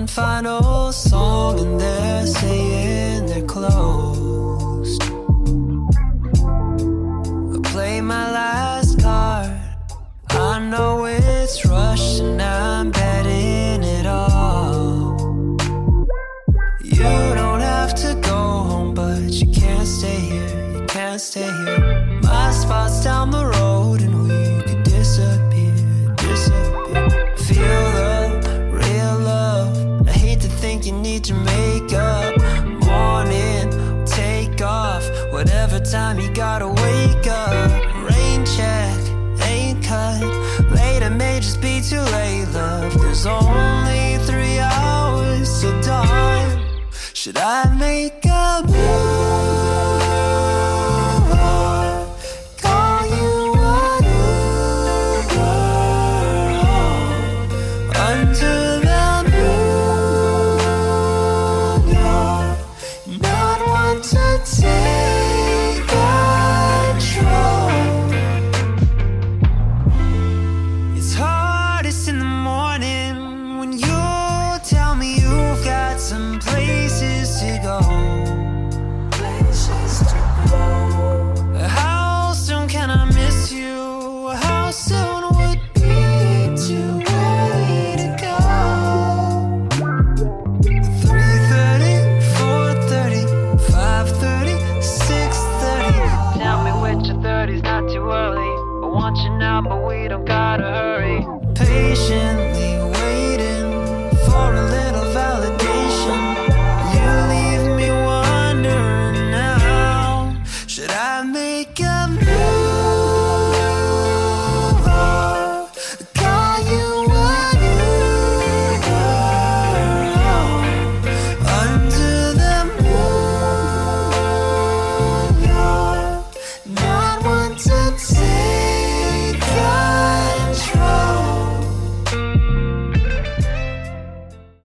one final song and they're saying they're closed. I play my last card. I know it's rushed and I'm betting it all. You don't have to go home, but you can't stay here, you can't stay here. My spot's down the road and we could disappear, disappear. Feel the real love. I hate to think you need to make up. Morning, take off, whatever time you gotta wake up. Rain check, ain't cut. Later may just be too late, love. There's only 3 hours till dawn. Should I make a move or call you an Uber under the moon? You're not one to take control. It's hardest in the morning when you tell me you've got some places to go. Places to go. How soon can I miss you? How soon would be too early to go? 3:30, 4:30, 5:30, 6:30. Tell me which your 30's not too early. I want you now, but we don't gotta hurry. Patiently waiting for a little validation. You leave me wondering now. Should I make a